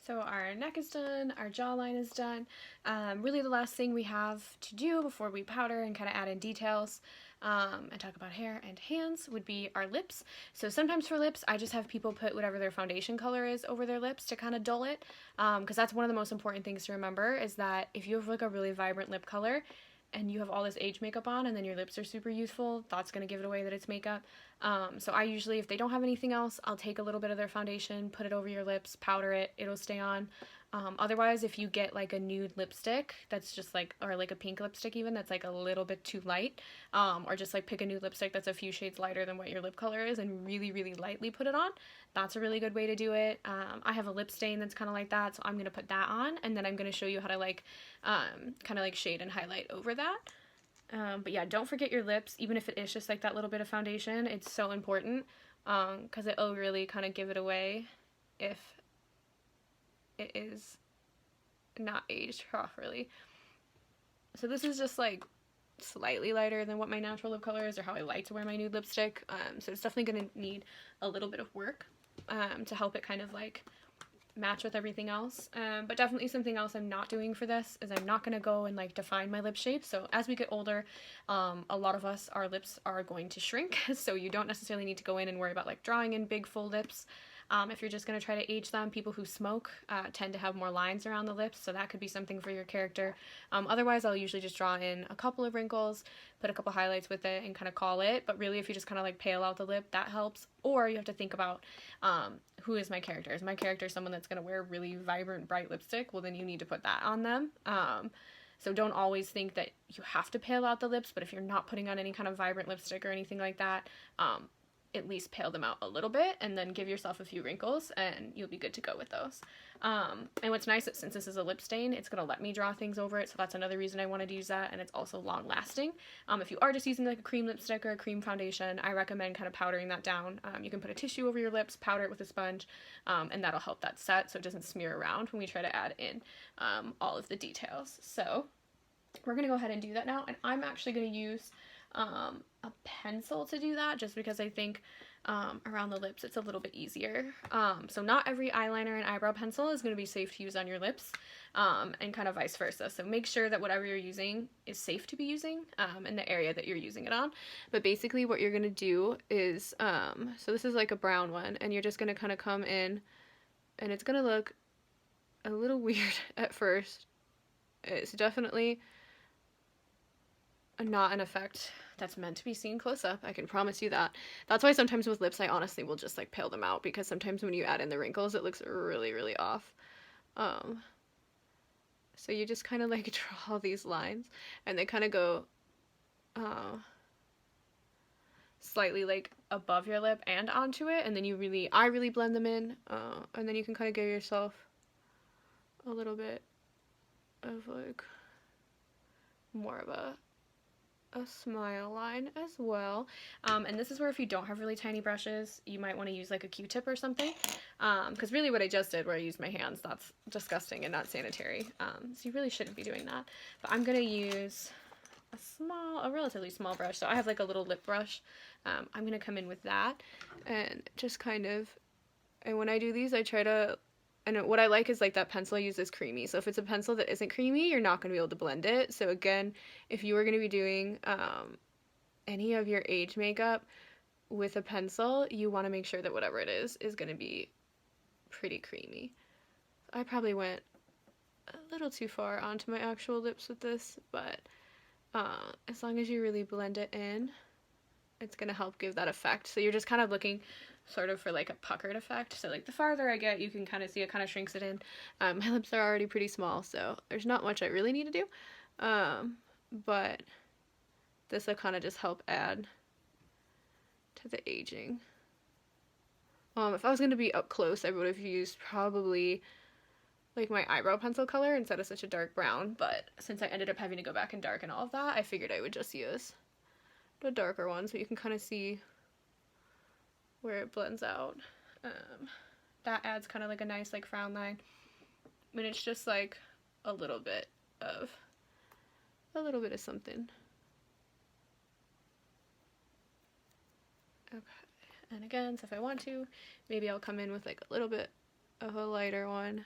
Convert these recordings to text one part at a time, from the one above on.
So our neck is done, our jawline is done. Really the last thing we have to do before we powder and kind of add in details and talk about hair and hands would be our lips. So sometimes for lips, I just have people put whatever their foundation color is over their lips to kind of dull it. Because that's one of the most important things to remember is that if you have like a really vibrant lip color, and you have all this age makeup on and then your lips are super youthful, that's going to give it away that it's makeup. So I usually, if they don't have anything else, I'll take a little bit of their foundation, put it over your lips, powder it, it'll stay on. Otherwise, if you get like a nude lipstick that's just like, or like a pink lipstick even, that's like a little bit too light, or just like pick a nude lipstick that's a few shades lighter than what your lip color is and really, really lightly put it on, that's a really good way to do it. I have a lip stain that's kind of like that, so I'm going to put that on, and then I'm going to show you how to like kind of like shade and highlight over that. But yeah, don't forget your lips, even if it is just like that little bit of foundation. It's so important because it'll really kind of give it away if it is not aged properly. So this is just like slightly lighter than what my natural lip color is or how I like to wear my nude lipstick. So it's definitely going to need a little bit of work to help it kind of like match with everything else. But definitely something else I'm not doing for this is I'm not going to go and like define my lip shape. So as we get older, a lot of us, our lips are going to shrink. So you don't necessarily need to go in and worry about like drawing in big full lips. If you're just going to try to age them, people who smoke tend to have more lines around the lips, so that could be something for your character. Otherwise, I'll usually just draw in a couple of wrinkles, put a couple highlights with it, and kind of call it. But really, if you just kind of like pale out the lip, that helps. Or you have to think about who is my character. Is my character someone that's going to wear really vibrant, bright lipstick? Well, then you need to put that on them. So don't always think that you have to pale out the lips, but if you're not putting on any kind of vibrant lipstick or anything like that, at least pale them out a little bit and then give yourself a few wrinkles and you'll be good to go with those. And what's nice is since this is a lip stain, it's going to let me draw things over it, so that's another reason I wanted to use that, and it's also long lasting. If you are just using like a cream lipstick or a cream foundation, I recommend kind of powdering that down. You can put a tissue over your lips, powder it with a sponge, and that'll help that set so it doesn't smear around when we try to add in all of the details. So we're going to go ahead and do that now, and I'm actually going to use a pencil to do that just because I think around the lips it's a little bit easier. So not every eyeliner and eyebrow pencil is going to be safe to use on your lips, and kind of vice versa. So make sure that whatever you're using is safe to be using in the area that you're using it on. But basically what you're going to do is, so this is like a brown one, and you're just going to kind of come in, and it's going to look a little weird at first. It's definitely not an effect that's meant to be seen close up, I can promise you that. That's why sometimes with lips I honestly will just like pale them out, because sometimes when you add in the wrinkles it looks really, really off. So you just kind of like draw these lines and they kind of go slightly like above your lip and onto it, and then I really blend them in, and then you can kind of give yourself a little bit of like more of a smile line as well. And this is where if you don't have really tiny brushes, you might want to use like a Q-tip or something, because really what I just did where I used my hands, that's disgusting and not sanitary, so you really shouldn't be doing that. But I'm gonna use a relatively small brush, so I have like a little lip brush. I'm gonna come in with that and just kind of, and when I do these I try to, and what I like is like that pencil I use is creamy. So if it's a pencil that isn't creamy, you're not going to be able to blend it. So again, if you were going to be doing any of your age makeup with a pencil, you want to make sure that whatever it is going to be pretty creamy. I probably went a little too far onto my actual lips with this, but as long as you really blend it in, it's going to help give that effect. So you're just kind of looking sort of for like a puckered effect. So like the farther I get, you can kind of see it kind of shrinks it in. My lips are already pretty small, so there's not much I really need to do. But this will kind of just help add to the aging. If I was going to be up close, I would have used probably like my eyebrow pencil color instead of such a dark brown, but since I ended up having to go back and darken all of that, I figured I would just use the darker one so you can kind of see where it blends out. That adds kind of like a nice like frown line. I mean, it's just like a little bit of something. Okay, and again, so if I want to, maybe I'll come in with like a little bit of a lighter one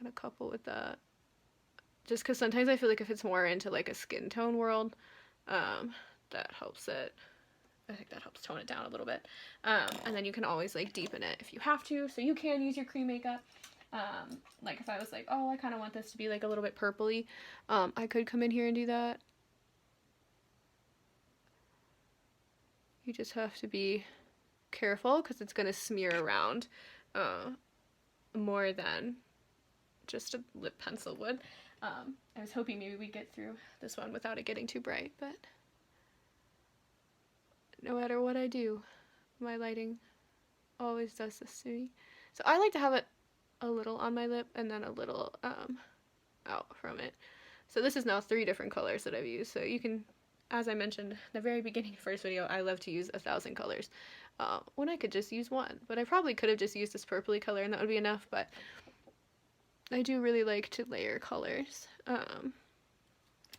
kind of couple with that. Just because sometimes I feel like if it's more into like a skin tone world, that helps it. I think that helps tone it down a little bit. And then you can always like deepen it if you have to. So you can use your cream makeup. Like if I was like, oh, I kind of want this to be like a little bit purpley, I could come in here and do that. You just have to be careful because it's going to smear around more than just a lip pencil would. I was hoping maybe we'd get through this one without it getting too bright, but no matter what I do, my lighting always does this to me. So I like to have it a little on my lip and then a little out from it. So this is now 3 different colors that I've used. So you can, as I mentioned in the very beginning of the first video, I love to use 1,000 colors when I could just use one. But I probably could have just used this purpley color and that would be enough, but I do really like to layer colors.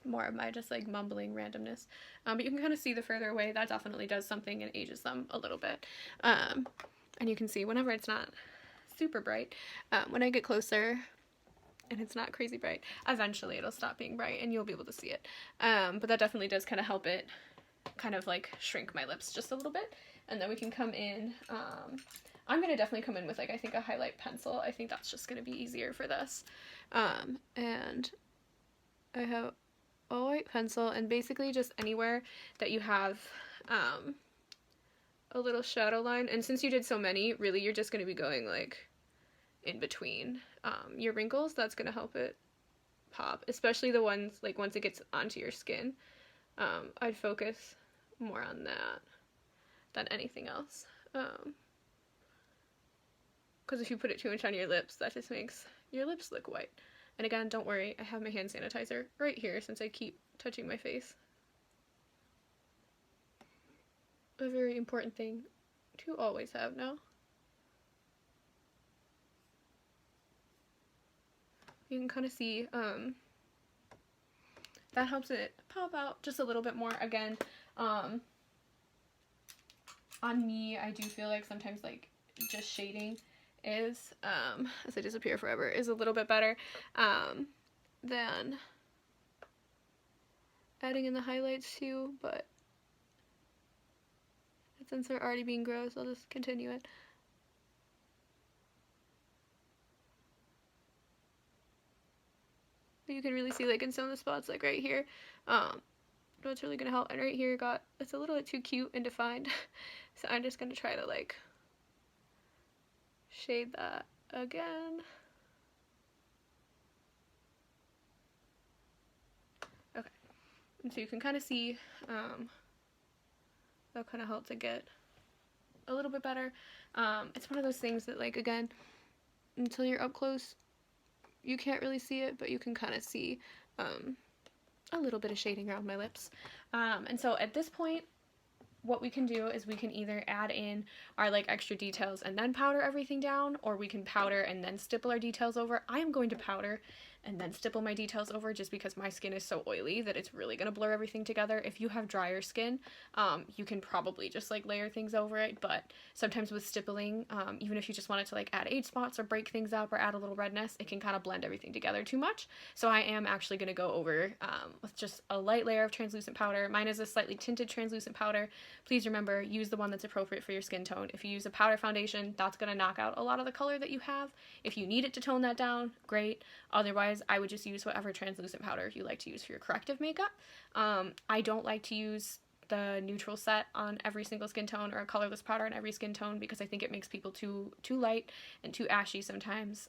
More of my just like mumbling randomness. But you can kind of see the further away, that definitely does something and ages them a little bit. And you can see whenever it's not super bright, when I get closer and it's not crazy bright, eventually it'll stop being bright and you'll be able to see it. But that definitely does kind of help it kind of like shrink my lips just a little bit. And then we can come in, I'm going to definitely come in with like, I think a highlight pencil. I think that's just going to be easier for this. And I have a white pencil and basically just anywhere that you have a little shadow line. And since you did so many, really you're just going to be going like in between your wrinkles. That's going to help it pop, especially the ones like once it gets onto your skin. I'd focus more on that than anything else. Because if you put it too much on your lips, that just makes your lips look white. And again, don't worry, I have my hand sanitizer right here since I keep touching my face. A very important thing to always have now. You can kind of see, that helps it pop out just a little bit more. Again, on me, I do feel like sometimes like just shading is, as I disappear forever, is a little bit better than adding in the highlights too, but since they're already being gross, I'll just continue it. But you can really see like in some of the spots, like right here, what's really gonna help, and right here it's a little bit too cute and defined, so I'm just gonna try to like shade that again. Okay, and so you can kind of see that'll kind of help to get a little bit better. It's one of those things that like, again, until you're up close you can't really see it, but you can kind of see a little bit of shading around my lips. And so at this point, what we can do is we can either add in our like extra details and then powder everything down, or we can powder and then stipple our details over. I am going to powder and then stipple my details over just because my skin is so oily that it's really going to blur everything together. If you have drier skin, you can probably just like layer things over it, but sometimes with stippling, even if you just wanted to like add age spots or break things up or add a little redness, it can kind of blend everything together too much. So I am actually going to go over with just a light layer of translucent powder. Mine is a slightly tinted translucent powder. Please remember, use the one that's appropriate for your skin tone. If you use a powder foundation, that's going to knock out a lot of the color that you have. If you need it to tone that down, great. Otherwise, I would just use whatever translucent powder you like to use for your corrective makeup. I don't like to use the neutral set on every single skin tone or a colorless powder on every skin tone because I think it makes people too light and too ashy sometimes.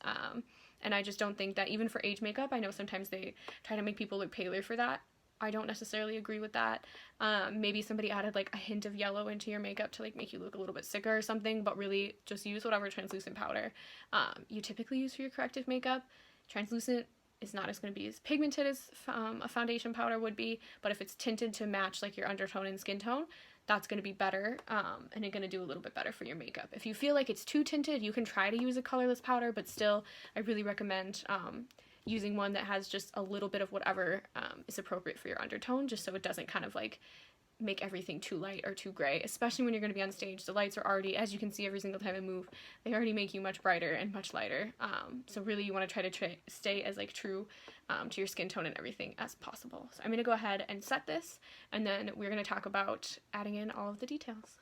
And I just don't think that, even for age makeup, I know sometimes they try to make people look paler for that. I don't necessarily agree with that. Maybe somebody added like a hint of yellow into your makeup to like make you look a little bit sicker or something, but really just use whatever translucent powder you typically use for your corrective makeup. Translucent is not as going to be as pigmented as a foundation powder would be, but if it's tinted to match like your undertone and skin tone, that's going to be better, and it's going to do a little bit better for your makeup. If you feel like it's too tinted, you can try to use a colorless powder, but still, I really recommend using one that has just a little bit of whatever is appropriate for your undertone, just so it doesn't kind of like make everything too light or too gray, especially when you're going to be on stage. The lights are already, as you can see every single time I move, they already make you much brighter and much lighter. So really you want to try to stay as like true to your skin tone and everything as possible. So I'm going to go ahead and set this, and then we're going to talk about adding in all of the details.